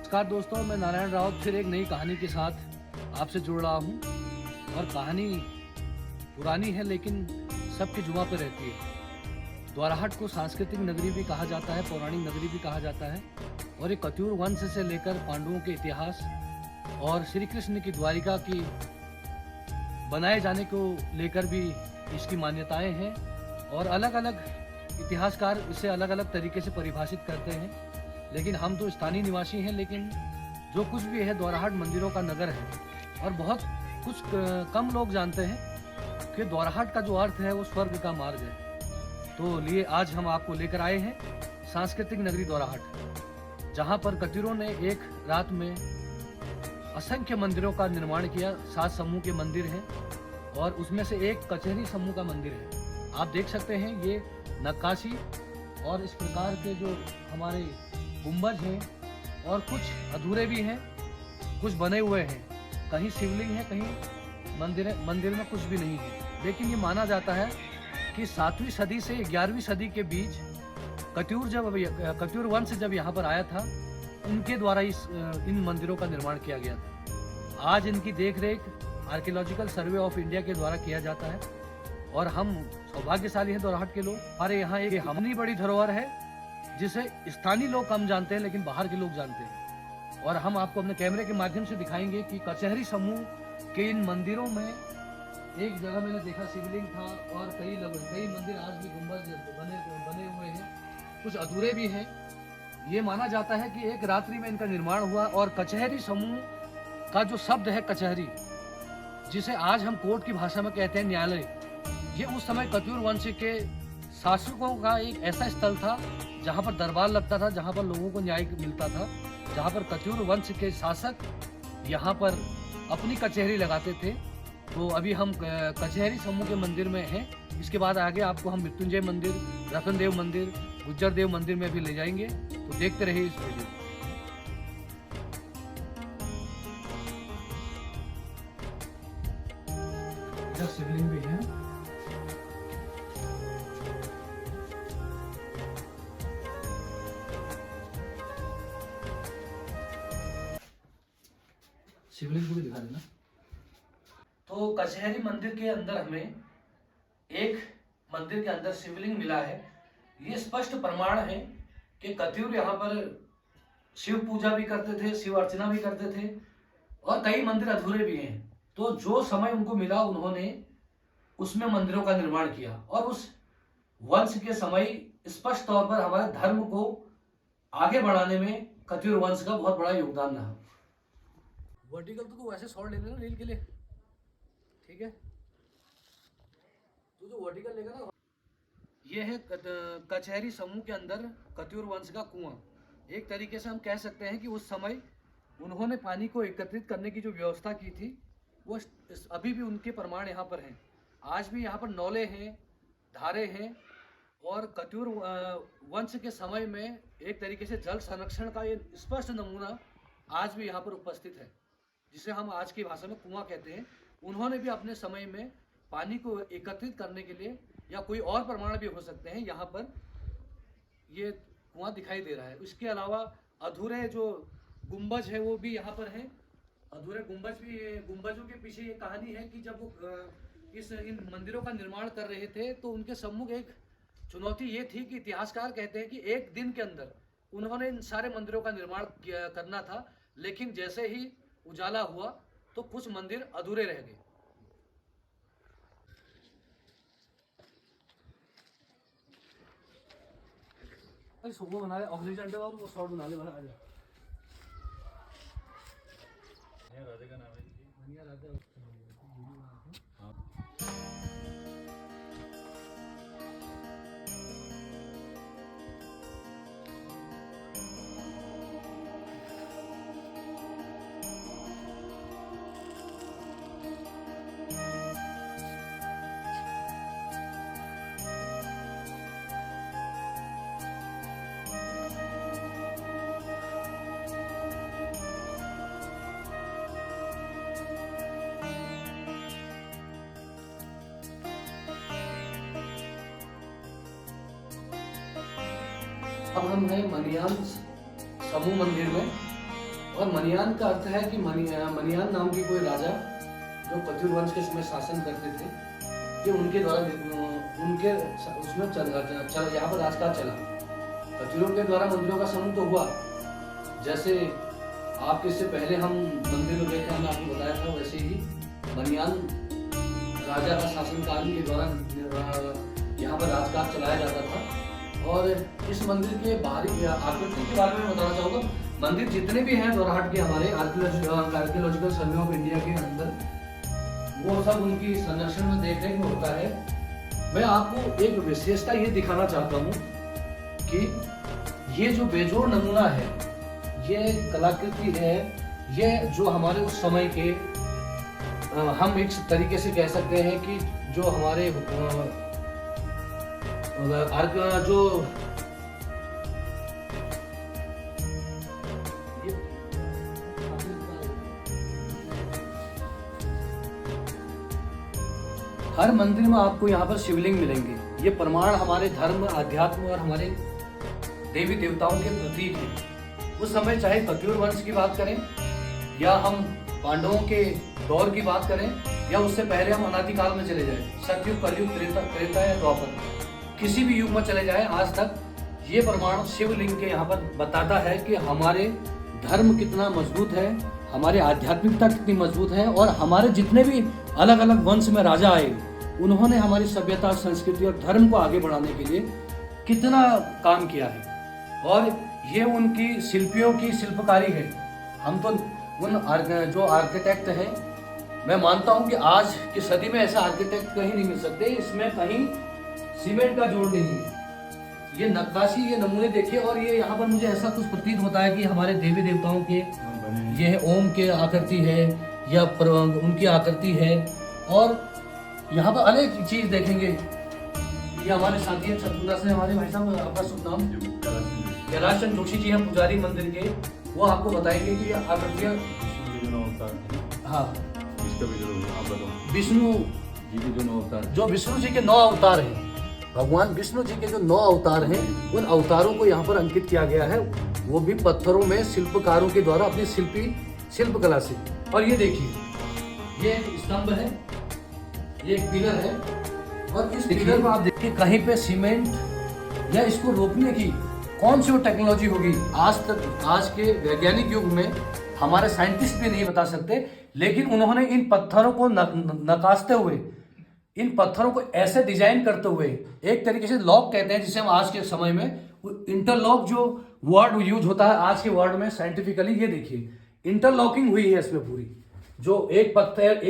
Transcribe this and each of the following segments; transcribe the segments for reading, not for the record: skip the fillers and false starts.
नमस्कार दोस्तों, मैं नारायण राउत फिर एक नई कहानी के साथ आपसे जुड़ रहा हूँ। और कहानी पुरानी है लेकिन सबकी जुबां पर रहती है। द्वाराहाट को सांस्कृतिक नगरी भी कहा जाता है, पौराणिक नगरी भी कहा जाता है। और ये कत्यूर वंश से लेकर पांडवों के इतिहास और श्री कृष्ण की द्वारिका की बनाए जाने को लेकर भी इसकी मान्यताएं हैं। और अलग अलग इतिहासकार इसे अलग अलग तरीके से परिभाषित करते हैं, लेकिन हम तो स्थानीय निवासी हैं। लेकिन जो कुछ भी है, द्वाराहाट मंदिरों का नगर है। और बहुत कुछ कम लोग जानते हैं कि द्वाराहाट का जो अर्थ है वो स्वर्ग का मार्ग है। तो लिए आज हम आपको लेकर आए हैं सांस्कृतिक नगरी द्वाराहाट, जहाँ पर कत्यूरों ने एक रात में असंख्य मंदिरों का निर्माण किया। 7 समूह के मंदिर हैं और उसमें से एक कचहरी समूह का मंदिर है। आप देख सकते हैं ये नक्काशी और इस प्रकार के जो हमारे गुंबज हैं, और कुछ अधूरे भी हैं, कुछ बने हुए हैं। कहीं शिवलिंग है, कहीं मंदिर में कुछ भी नहीं है। लेकिन ये माना जाता है कि 7वीं सदी से 11वीं सदी के बीच कत्यूर वंश जब यहाँ पर आया था, उनके द्वारा इन मंदिरों का निर्माण किया गया था। आज इनकी देखरेख आर्कियोलॉजिकल सर्वे ऑफ इंडिया के द्वारा किया जाता है। और हम सौभाग्यशाली हैं द्वाराहाट के लोग। हमारे यहाँ एक हमनी बड़ी धरोहर है जिसे स्थानीय लोग कम जानते हैं, लेकिन बाहर के लोग जानते हैं। और हम आपको अपने कैमरे के माध्यम से दिखाएंगे कि कचहरी समूह के इन मंदिरों में एक जगह मैंने देखा शिवलिंग था, और कई मंदिर आज भी गुंबद बने हुए हैं, कुछ अधूरे भी हैं। ये माना जाता है कि एक रात्रि में इनका निर्माण हुआ। और कचहरी समूह का जो शब्द है कचहरी, जिसे आज हम कोर्ट की भाषा में कहते हैं न्यायालय, ये उस समय कत्यूर वंश के शासकों का एक ऐसा स्थल था जहाँ पर दरबार लगता था, जहाँ पर लोगों को न्याय मिलता था, जहाँ पर कत्यूर वंश के शासक यहाँ पर अपनी कचहरी लगाते थे। तो अभी हम कचहरी समूह के मंदिर में हैं। इसके बाद आगे आपको हम मृत्युंजय मंदिर, रतनदेव मंदिर, गुज्जर देव मंदिर में भी ले जाएंगे। तो देखते रहिए इस वीडियो। इधर शिवलिंग भी है। शिवलिंग को भी दिखा देना। तो कचहरी मंदिर के अंदर हमें एक मंदिर के अंदर शिवलिंग मिला है। ये स्पष्ट प्रमाण है कि कत्यूर यहाँ पर शिव पूजा भी करते थे, शिव अर्चना भी करते थे, और कई मंदिर अधूरे भी हैं। तो जो समय उनको मिला, उन्होंने उसमें मंदिरों का निर्माण किया। और उस वंश के समय स्पष्ट तौर पर हमारे धर्म को आगे बढ़ाने में कत्यूर वंश का बहुत बड़ा योगदान रहा। वर्टिकल तो तू ऐसे शॉट ले लेना रील के लिए, ठीक है? तू जो वर्टिकल लेगा ना, ये है कचहरी समूह के अंदर कत्यूर वंश का कुआं। एक तरीके से हम कह सकते हैं कि उस समय उन्होंने पानी को एकत्रित करने की जो व्यवस्था की थी, वो अभी भी उनके प्रमाण यहाँ पर हैं। आज भी यहाँ पर नौले हैं, धारे हैं। और कत्यूर वंश के समय में एक तरीके से जल संरक्षण का ये स्पष्ट नमूना आज भी यहाँ पर उपस्थित है, जिसे हम आज की भाषा में कुआं कहते हैं। उन्होंने भी अपने समय में पानी को एकत्रित करने के लिए, या कोई और प्रमाण भी हो सकते हैं, यहाँ पर ये कुआं दिखाई दे रहा है। इसके अलावा अधूरे जो गुंबज है वो भी यहाँ पर है। अधूरे गुंबज भी, गुंबजों के पीछे ये कहानी है कि जब वो इन मंदिरों का निर्माण कर रहे थे, तो उनके सम्मुख एक चुनौती ये थी कि इतिहासकार कहते हैं कि एक दिन के अंदर उन्होंने इन सारे मंदिरों का निर्माण करना था। लेकिन जैसे ही उजाला हुआ तो कुछ मंदिर अधूरे रह गए। सुबह बना ले ऑक्सीजन और वो शॉट बना ले, बना राधे का नाम है राधे। अब हम हैं मनियान समूह मंदिर में। और मनियान का अर्थ है कि मनियान नाम के कोई राजा जो कत्यूर वंश के समय शासन करते थे, ये उनके द्वारा उनके उसमें यहाँ पर राजकाज चला। कत्यूरों के द्वारा मंदिरों का समूह तो हुआ, जैसे आप इससे पहले हम मंदिर में गए थे, हमने आपको बताया था, वैसे ही मनियान राजा का शासनकाल के दौरान यहाँ पर राजकाज चलाया जाता था। और इस मंदिर के बाहरी आकृति के बारे में बताना चाहूँगा। मंदिर जितने भी हैं दोराहाट के हमारे आर्कियोलॉजिकल सर्वे ऑफ इंडिया के अंदर, वो सब उनकी संरक्षण में देख रेख में होता है। मैं आपको एक विशेषता ये दिखाना चाहता हूँ कि ये जो बेजोड़ नमूना है, ये कलाकृति है, ये जो हमारे उस समय के हम एक तरीके से कह सकते हैं कि जो हमारे जो हर मंदिर में आपको यहाँ पर शिवलिंग मिलेंगे। ये प्रमाण हमारे धर्म, अध्यात्म और हमारे देवी देवताओं के प्रतीक है। उस समय चाहे कत्यूर वंश की बात करें या हम पांडवों के दौर की बात करें या उससे पहले हम अनादिकाल में चले जाए, सतयुग, कलयुग, त्रेता या द्वापर, किसी भी युग में चले जाए, आज तक ये प्रमाण शिवलिंग के यहाँ पर बताता है कि हमारे धर्म कितना मजबूत है, हमारी आध्यात्मिकता कितनी मजबूत है और हमारे जितने भी अलग अलग वंश में राजा आए, उन्होंने हमारी सभ्यता, संस्कृति और धर्म को आगे बढ़ाने के लिए कितना काम किया है। और ये उनकी शिल्पियों की शिल्पकारी है। हम तो उन जो आर्किटेक्ट हैं, मैं मानता हूं कि आज की सदी में ऐसा आर्किटेक्ट कहीं नहीं मिल सकते। इसमें कहीं सीमेंट का जोड़ नहीं है। ये नक्काशी, ये नमूने देखिए, और ये यहाँ पर मुझे ऐसा कुछ प्रतीत होता है कि हमारे देवी देवताओं के ये ओम के आकृति है या उनकी आकृति है। और यहाँ पर अनेक चीज देखेंगे। ये हमारे साथी हैं छतुल्ला से, हमारे भाई साहब, आपका शुभ नाम? कैलाश चंद जोशी जी हैं, पुजारी मंदिर के। वो आपको बताएंगे कि आकृतियाँ, हाँ, विष्णु जी के जो 9 अवतार, जो विष्णु जी के 9 अवतार हैं, भगवान विष्णु जी के जो 9 अवतार हैं, उन अवतारों को यहाँ पर अंकित किया गया है, वो भी पत्थरों में शिल्पकारों के द्वारा अपनी शिल्प कला से। और ये देखिए, ये एक स्तंभ है, ये एक पिलर है, और इस पिलर में आप देखिए कहीं पे सीमेंट या इसको रोकने की कौन सी वो टेक्नोलॉजी होगी, आज के वैज्ञानिक युग में हमारे साइंटिस्ट भी नहीं बता सकते। लेकिन उन्होंने इन पत्थरों को नकाशते हुए, इन पत्थरों को ऐसे डिजाइन करते हुए, एक तरीके से लॉक कहते हैं जिसे हम आज के समय में इंटरलॉक जो वर्ड यूज होता है आज के वर्ड में साइंटिफिकली, ये देखिए इंटरलॉकिंग हुई है इसमें पूरी। जो एक पत्थर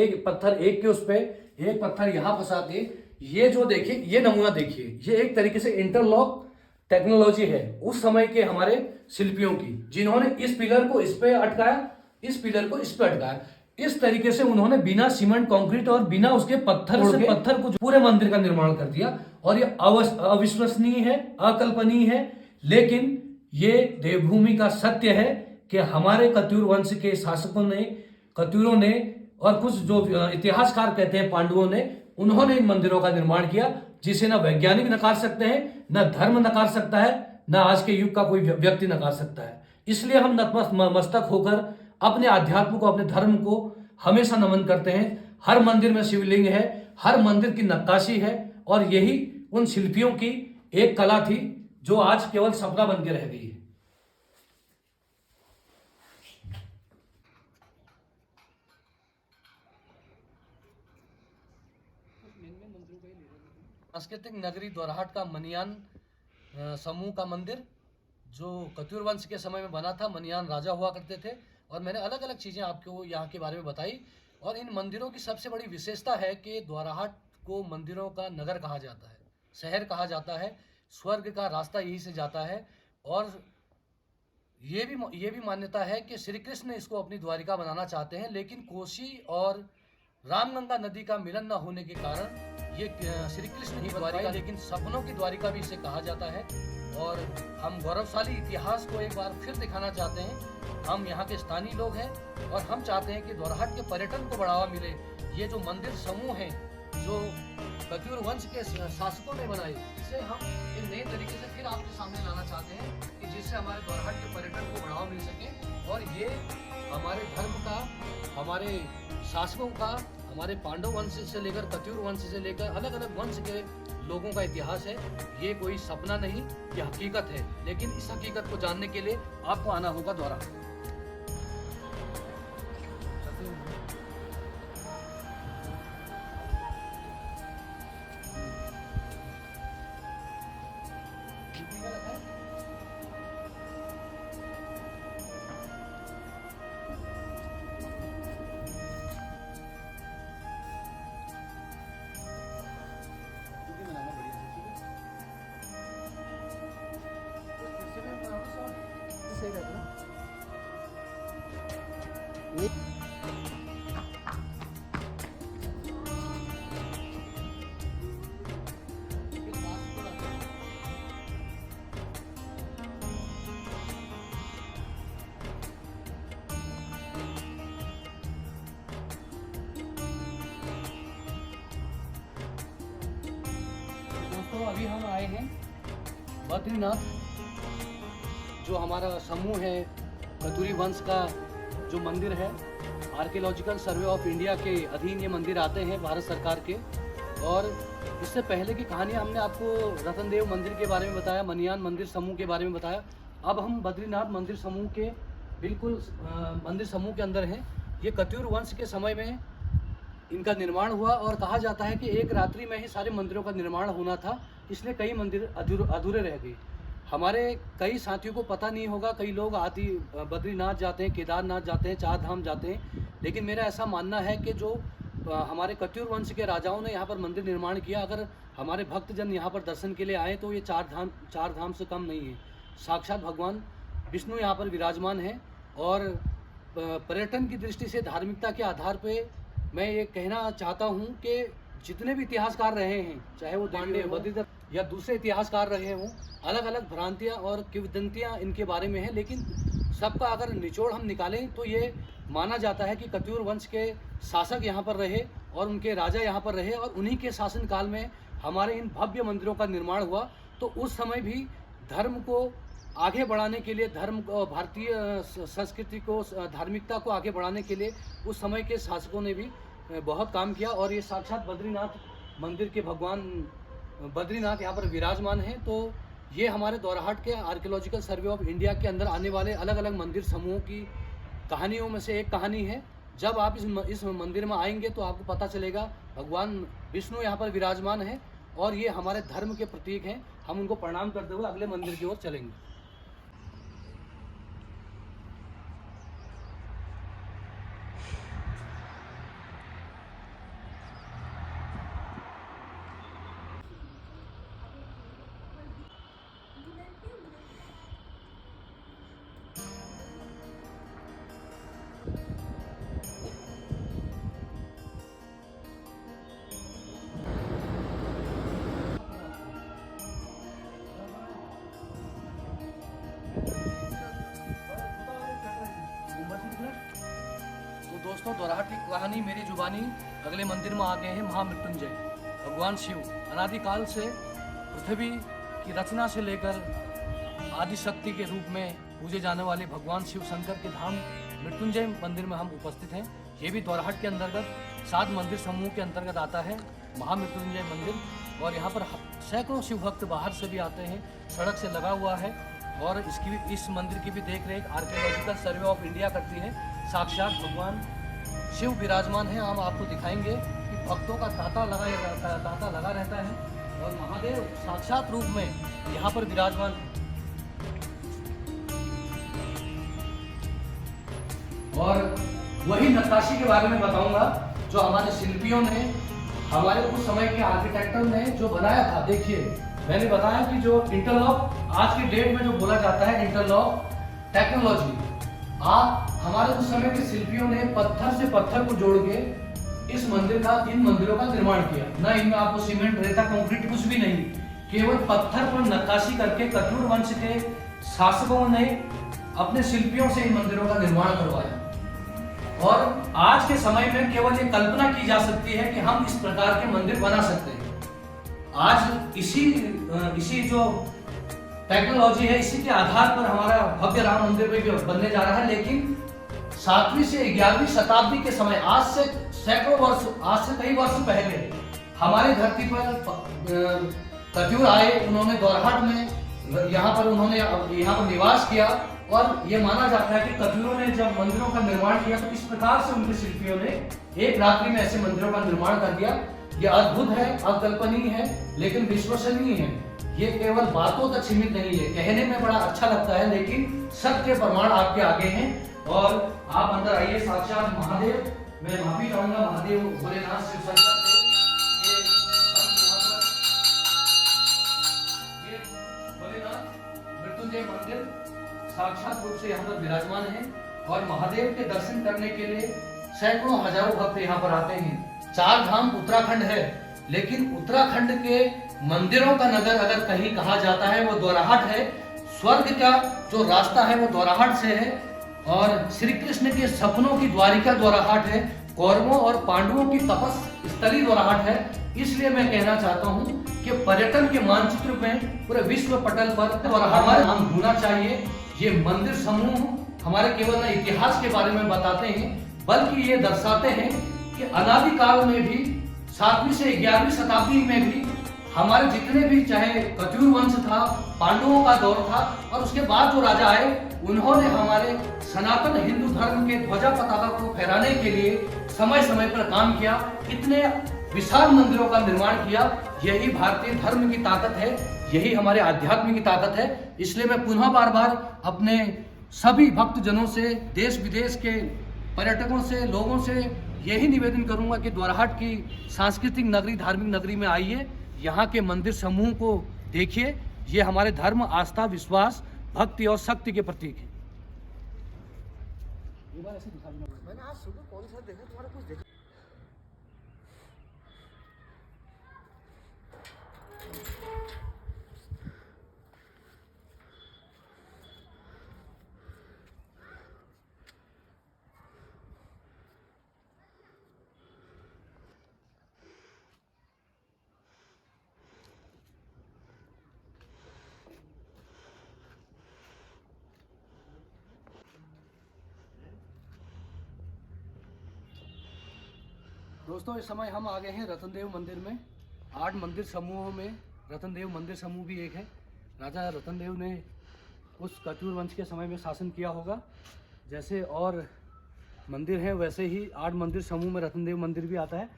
एक के उस पे एक पत्थर यहाँ फंसा के, ये जो देखिए, ये नमूना देखिए, ये एक तरीके से इंटरलॉक टेक्नोलॉजी है उस समय के हमारे शिल्पियों की, जिन्होंने इस पिलर को इस पे अटकाया, इस पिलर को इस पे अटकाया। इस तरीके से उन्होंने बिना सीमेंट, कंक्रीट और बिना उसके पत्थर को पूरे मंदिर का निर्माण कर दिया। और ये अविश्वसनीय है, अकल्पनीय है, लेकिन ये देवभूमि का सत्य है कि हमारे कत्यूर वंश के शासकों ने, कत्यूरों ने, और कुछ जो इतिहासकार कहते हैं पांडवों ने, उन्होंने इन मंदिरों का निर्माण किया, जिसे ना वैज्ञानिक नकार सकते हैं, ना धर्म नकार सकता है, ना आज के युग का कोई व्यक्ति नकार सकता है। इसलिए हम नतमस्तक होकर अपने आध्यात्म को, अपने धर्म को हमेशा नमन करते हैं। हर मंदिर में शिवलिंग है, हर मंदिर की नक्काशी है, और यही उन शिल्पियों की एक कला थी जो आज केवल सपना बन के रह गई है। सांस्कृतिक नगरी दोराहाट का मनियान समूह का मंदिर, जो कत्यूर वंश के समय में बना था, मनियान राजा हुआ करते थे। और मैंने अलग अलग चीज़ें आपको यहाँ के बारे में बताई। और इन मंदिरों की सबसे बड़ी विशेषता है कि दोराहाट को मंदिरों का नगर कहा जाता है, शहर कहा जाता है, स्वर्ग का रास्ता यहीं से जाता है। और ये भी मान्यता है कि श्री कृष्ण इसको अपनी द्वारिका बनाना चाहते हैं, लेकिन कोसी और रामगंगा नदी का मिलन न होने के कारण ये श्री कृष्ण ही द्वारिका, लेकिन सपनों की द्वारिका भी इसे कहा जाता है। और हम गौरवशाली इतिहास को एक बार फिर दिखाना चाहते हैं। हम यहाँ के स्थानीय लोग हैं और हम चाहते हैं कि दोराहाट के पर्यटन को बढ़ावा मिले। ये जो मंदिर समूह हैं, जो कत्यूर वंश के शासकों ने बनाई, इसे हम एक नए तरीके से फिर आपके सामने लाना चाहते हैं कि जिससे हमारे द्वारहाट के पर्यटन को बढ़ावा मिल सके और ये हमारे धर्म का, हमारे शासकों का, हमारे पांडव वंश से लेकर कत्यूर वंश से लेकर अलग अलग वंश के लोगों का इतिहास है। ये कोई सपना नहीं, ये हकीकत है। लेकिन इस हकीकत को जानने के लिए आपको आना होगा द्वारहाट। सही रहता है। दोस्तों अभी हम आए हैं बद्रीनाथ, जो हमारा समूह है कत्यूरी वंश का जो मंदिर है, आर्कियोलॉजिकल सर्वे ऑफ इंडिया के अधीन ये मंदिर आते हैं भारत सरकार के। और इससे पहले की कहानियाँ हमने आपको रतनदेव मंदिर के बारे में बताया, मनियान मंदिर समूह के बारे में बताया। अब हम बद्रीनाथ मंदिर समूह के बिल्कुल मंदिर समूह के अंदर हैं। ये कत्यूर वंश के समय में इनका निर्माण हुआ और कहा जाता है कि एक रात्रि में ही सारे मंदिरों का निर्माण होना था, इसलिए कई मंदिर अधूरे रह गए। हमारे कई साथियों को पता नहीं होगा, कई लोग आदि बद्रीनाथ जाते हैं, केदारनाथ जाते हैं, चार धाम जाते हैं, लेकिन मेरा ऐसा मानना है कि जो हमारे कत्यूर वंश के राजाओं ने यहाँ पर मंदिर निर्माण किया, अगर हमारे भक्तजन यहाँ पर दर्शन के लिए आए तो ये चार धाम से कम नहीं है। साक्षात भगवान विष्णु यहाँ पर विराजमान है। और पर्यटन की दृष्टि से, धार्मिकता के आधार पर मैं ये कहना चाहता हूँ कि जितने भी इतिहासकार रहे हैं, चाहे वो दांडे, बद्रीधर या दूसरे इतिहासकार रहे हों, अलग अलग भ्रांतियाँ और किंवदंतियाँ इनके बारे में हैं, लेकिन सबका अगर निचोड़ हम निकालें तो ये माना जाता है कि कत्यूर वंश के शासक यहाँ पर रहे और उनके राजा यहाँ पर रहे और उन्हीं के शासनकाल में हमारे इन भव्य मंदिरों का निर्माण हुआ। तो उस समय भी धर्म को आगे बढ़ाने के लिए, धर्म भारतीय संस्कृति को, धार्मिकता को आगे बढ़ाने के लिए उस समय के शासकों ने भी बहुत काम किया। और ये साक्षात बद्रीनाथ मंदिर के भगवान बद्रीनाथ यहाँ पर विराजमान हैं। तो ये हमारे द्वारहाट के आर्कियोलॉजिकल सर्वे ऑफ इंडिया के अंदर आने वाले अलग अलग मंदिर समूहों की कहानियों में से एक कहानी है। जब आप इस मंदिर में आएंगे तो आपको पता चलेगा भगवान विष्णु यहाँ पर विराजमान है और ये हमारे धर्म के प्रतीक हैं। हम उनको प्रणाम करते हुए अगले मंदिर की ओर चलेंगे। तो दोस्तों द्वारहाट की कहानी मेरी जुबानी अगले मंदिर में आ गए हैं महामृत्युंजय। भगवान शिव अनादिकाल से पृथ्वी की रचना से लेकर आदि शक्ति के रूप में पूजे जाने वाले भगवान शिव शंकर के धाम मृत्युंजय मंदिर में हम उपस्थित हैं। ये भी द्वारहाट के अंतर्गत 7 मंदिर समूह के अंतर्गत आता है महामृत्युंजय मंदिर। और यहाँ पर सैकड़ों शिव भक्त बाहर से भी आते हैं, सड़क से लगा हुआ है। और इस मंदिर की भी देख रेख आर्कियोलॉजिकल सर्वे ऑफ इंडिया करती है। साक्षात भगवान शिव विराजमान है। हम आपको दिखाएंगे कि भक्तों का तांता लगा रहता है और महादेव साक्षात रूप में यहाँ पर विराजमान है। और वही नक्काशी के बारे में बताऊंगा जो हमारे शिल्पियों ने, हमारे उस समय के आर्किटेक्टर ने जो बनाया था। देखिए मैंने बताया कि जो इंटरलॉक आज के डेट में जो बोला जाता है इंटरलॉक टेक्नोलॉजी, हमारे उस समय के शिल्पियों ने पत्थर से पत्थर को जोड़ के इन मंदिरों का निर्माण किया। न इनमें आपको सीमेंट, रेता, कंक्रीट कुछ भी नहीं, केवल पत्थर पर नक्काशी करके कत्यूर वंश के शासकों ने अपने शिल्पियों से इन मंदिरों का निर्माण करवाया। और आज के समय में केवल ये कल्पना की जा सकती है कि हम इस प्रकार के मंदिर बना सकते हैं। आज इसी जो टेक्नोलॉजी है, इसी के आधार पर हमारा भव्य राम मंदिर भी बनने जा रहा है। लेकिन 7वीं से 11वीं शताब्दी के समय, आज से सैकड़ों वर्ष, आज से कई वर्ष पहले हमारे धरती पर कत्यूर आए। उन्होंने दोरहाट में यहाँ पर निवास किया और ये माना जाता है कि कत्यूरों ने जब मंदिरों का निर्माण किया तो इस प्रकार से उनके शिल्पियों ने एक रात्रि में ऐसे मंदिरों का निर्माण कर दिया। ये अद्भुत है, अकल्पनीय है, लेकिन विश्वसनीय है। ये केवल बातों तक सीमित नहीं है, कहने में बड़ा अच्छा लगता है, लेकिन सत्य प्रमाण आपके आगे हैं। और आप अंदर आइए, साक्षात महादेव, मैं माफी चाहूंगा महादेव भोलेनाथ शिव शंकर से। ये भोलेनाथ मृत्युंजय मंदिर साक्षात रूप से यहाँ पर विराजमान है और महादेव के दर्शन करने के लिए सैकड़ों हजारों भक्त यहाँ पर आते हैं। 4 धाम उत्तराखंड है, लेकिन उत्तराखंड के मंदिरों का नगर अगर कहीं कहा जाता है वो दोराहाट है। स्वर्ग का जो रास्ता है वो दोराहाट से है और श्री कृष्ण के सपनों की द्वारिका दोराहाट है। कौरवों और पांडवों की तपस स्थली दोराहाट है। इसलिए मैं कहना चाहता हूँ कि पर्यटन के मानचित्र में पूरे विश्व पटल पर हमारे नाम होना चाहिए। ये मंदिर समूह हमारे केवल न इतिहास के बारे में बताते हैं, बल्कि ये दर्शाते हैं कि अनादिकाल में भी 7वीं से 11वीं शताब्दी में भी हमारे जितने भी, चाहे कत्यूर वंश था, पांडवों का दौर था और उसके बाद जो राजा आए, उन्होंने हमारे सनातन हिंदू धर्म के ध्वजा पताका को फहराने के लिए समय समय पर काम किया। इतने विशाल मंदिरों का निर्माण किया। यही भारतीय धर्म की ताकत है, यही हमारे आध्यात्म की ताकत है। इसलिए मैं पुनः बार बार अपने सभी भक्तजनों से, देश विदेश के पर्यटकों से, लोगों से यही निवेदन करूंगा कि दोरहाट की सांस्कृतिक नगरी, धार्मिक नगरी में आइए, यहाँ के मंदिर समूह को देखिए। ये हमारे धर्म, आस्था, विश्वास, भक्ति और शक्ति के प्रतीक है। मैंने आज सुबह कौन सा देखा, तुम्हारा कुछ देखा? दोस्तों, इस समय हम आ गए हैं रतनदेव मंदिर में। 8 मंदिर समूहों में रतनदेव मंदिर समूह भी एक है। राजा रतनदेव ने उस कत्यूर वंश के समय में शासन किया होगा। जैसे और मंदिर हैं वैसे ही 8 मंदिर समूह में रतनदेव मंदिर भी आता है।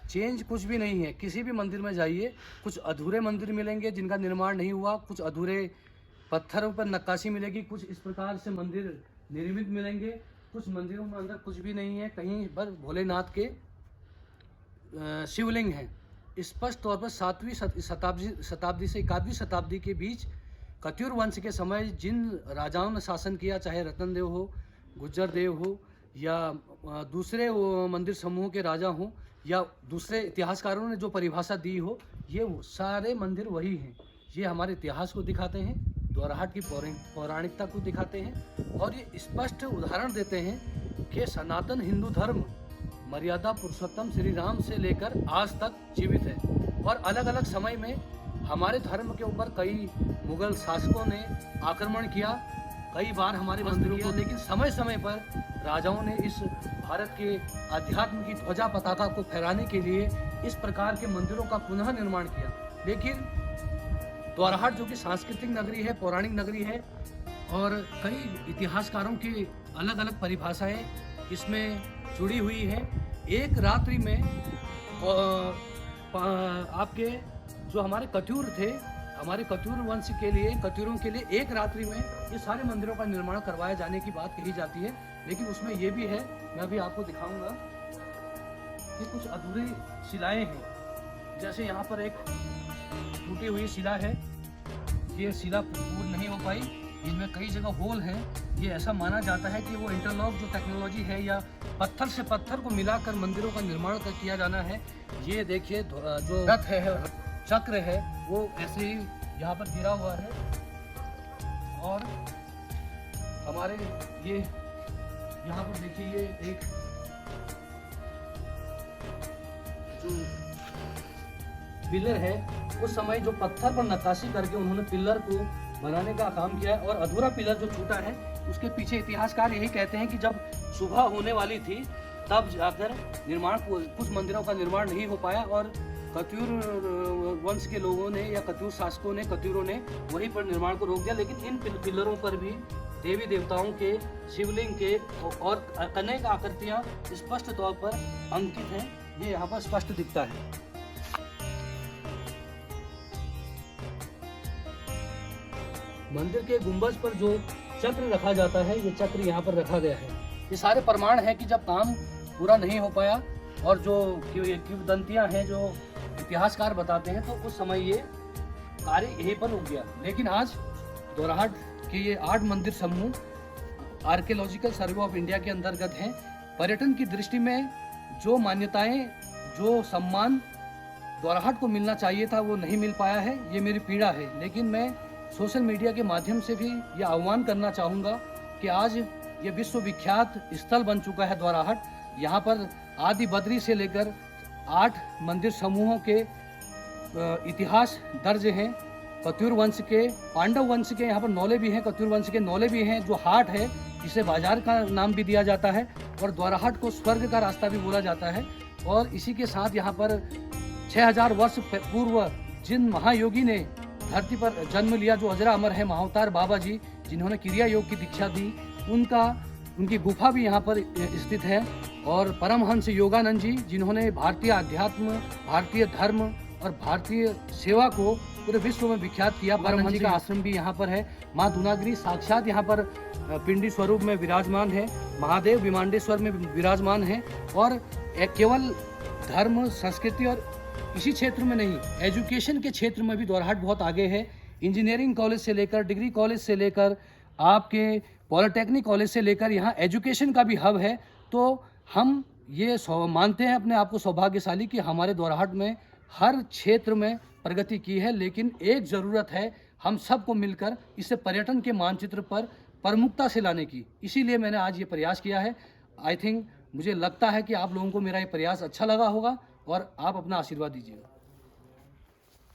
चेंज कुछ भी नहीं है। किसी भी मंदिर में जाइए, कुछ अधूरे मंदिर मिलेंगे जिनका निर्माण नहीं हुआ, कुछ अधूरे पत्थरों पर नक्काशी मिलेगी, कुछ इस प्रकार से मंदिर निर्मित मिलेंगे। कुछ मंदिरों में अंदर कुछ भी नहीं है, कहीं पर भोलेनाथ के शिवलिंग है। स्पष्ट तौर पर 7वीं शताब्दी से 11वीं शताब्दी के बीच कत्यूर वंश के समय जिन राजाओं ने शासन किया, चाहे रतनदेव हो, गुज्जर देव हो या दूसरे मंदिर समूह के राजा हों या दूसरे इतिहासकारों ने जो परिभाषा दी हो, ये सारे मंदिर वही हैं। ये हमारे इतिहास को दिखाते हैं, दोरहाट की पौराणिकता को दिखाते हैं और ये स्पष्ट उदाहरण देते हैं कि सनातन हिंदू धर्म मर्यादा पुरुषोत्तम श्री राम से लेकर आज तक जीवित है। और अलग अलग समय में हमारे धर्म के ऊपर कई मुगल शासकों ने आक्रमण किया, कई बार हमारे मंदिरों को, लेकिन समय समय पर राजाओं ने इस भारत के अध्यात्म की ध्वजा पताका को फहराने के लिए इस प्रकार के मंदिरों का पुनः निर्माण किया। लेकिन दोरहाट जो कि सांस्कृतिक नगरी है, पौराणिक नगरी है और कई इतिहासकारों की अलग अलग परिभाषाएं इसमें जुड़ी हुई है। एक रात्रि में आपके जो हमारे कत्यूर थे, हमारे कत्यूर वंश के लिए, कत्यूरों के लिए एक रात्रि में ये सारे मंदिरों का निर्माण करवाए जाने की बात कही जाती है। लेकिन उसमें ये भी है, मैं अभी आपको दिखाऊंगा कि कुछ अधूरी शिलाएं हैं। जैसे यहाँ पर एक टूटी हुई शिला है, ये शिला पूर्ण नहीं हो पाई, इनमें कई जगह होल हैं। ये ऐसा माना जाता है कि वो इंटरलॉक जो टेक्नोलॉजी है या पत्थर से पत्थर को मिलाकर मंदिरों का निर्माण किया जाना है। ये देखिए जो रथ है, चक्र है, वो ऐसे ही यहाँ पर गिरा हुआ है। और हमारे ये यहाँ पर देखिए, ये एक जो पिलर है उस समय जो पत्थर पर नक्काशी करके उन्होंने पिलर को बनाने का काम किया है। और अधूरा पिलर जो छूटा है उसके पीछे इतिहासकार यही कहते हैं कि जब सुबह होने वाली थी तब जाकर निर्माण कुछ मंदिरों का निर्माण नहीं हो पाया और कत्यूर वंश के लोगों ने या कत्यूर शासकों ने कत्यूरों ने वहीं पर निर्माण को रोक दिया। लेकिन इन पिलरों पर भी देवी देवताओं के, शिवलिंग के और अनेक आकृतियां स्पष्ट तौर पर अंकित हैं। ये यहाँ पर स्पष्ट दिखता है। मंदिर के गुंबज पर जो चक्र रखा जाता है, ये चक्र यहाँ पर रखा गया है। ये सारे प्रमाण हैं कि जब काम पूरा नहीं हो पाया और जो किंवदंतियां हैं जो इतिहासकार बताते हैं तो उस समय ये कार्य यहीं पर रुक गया। लेकिन आज दोराहाट के ये 8 मंदिर समूह आर्कियोलॉजिकल सर्वे ऑफ इंडिया के अंतर्गत हैं। पर्यटन की दृष्टि में जो मान्यताएं, जो सम्मान दोराहाट को मिलना चाहिए था वो नहीं मिल पाया है, ये मेरी पीड़ा है। लेकिन मैं सोशल मीडिया के माध्यम से भी ये आह्वान करना चाहूँगा कि आज ये विश्वविख्यात स्थल बन चुका है दोराहाट। यहाँ पर आदि बद्री से लेकर 8 मंदिर समूहों के इतिहास दर्ज हैं। कत्यूर वंश के, पांडव वंश के यहाँ पर नौले भी हैं, कत्यूर वंश के नौले भी हैं। जो हाट है इसे बाजार का नाम भी दिया जाता है और दोराहाट को स्वर्ग का रास्ता भी बोला जाता है। और इसी के साथ यहाँ पर 6000 वर्ष पूर्व जिन महायोगी ने धरती पर जन्म लिया, जो अजरा अमर है, महाअवतार बाबा जी जिन्होंने क्रिया योग की दीक्षा दी, उनकी गुफा भी यहाँ पर स्थित है। और परमहंस योगानंद जी जिन्होंने भारतीय अध्यात्म, भारतीय धर्म और भारतीय सेवा को पूरे विश्व में विख्यात किया, परमहंस जी का आश्रम भी यहाँ पर है। माँ दुनागिरी साक्षात यहाँ पर पिंडी स्वरूप में विराजमान है। महादेव विमांडेश्वर में विराजमान है। और केवल धर्म, संस्कृति और इसी क्षेत्र में नहीं, एजुकेशन के क्षेत्र में भी दोराहाट बहुत आगे है। इंजीनियरिंग कॉलेज से लेकर, डिग्री कॉलेज से लेकर, आपके पॉलिटेक्निक कॉलेज से लेकर यहाँ एजुकेशन का भी हब है। तो हम ये मानते हैं अपने आप को सौभाग्यशाली कि हमारे दोराहाट में हर क्षेत्र में प्रगति की है। लेकिन एक ज़रूरत है हम सबको मिलकर इसे पर्यटन के मानचित्र पर प्रमुखता से लाने की। इसीलिए मैंने आज ये प्रयास किया है। आई थिंक, मुझे लगता है कि आप लोगों को मेरा ये प्रयास अच्छा लगा होगा और आप अपना आशीर्वाद दीजिएगा।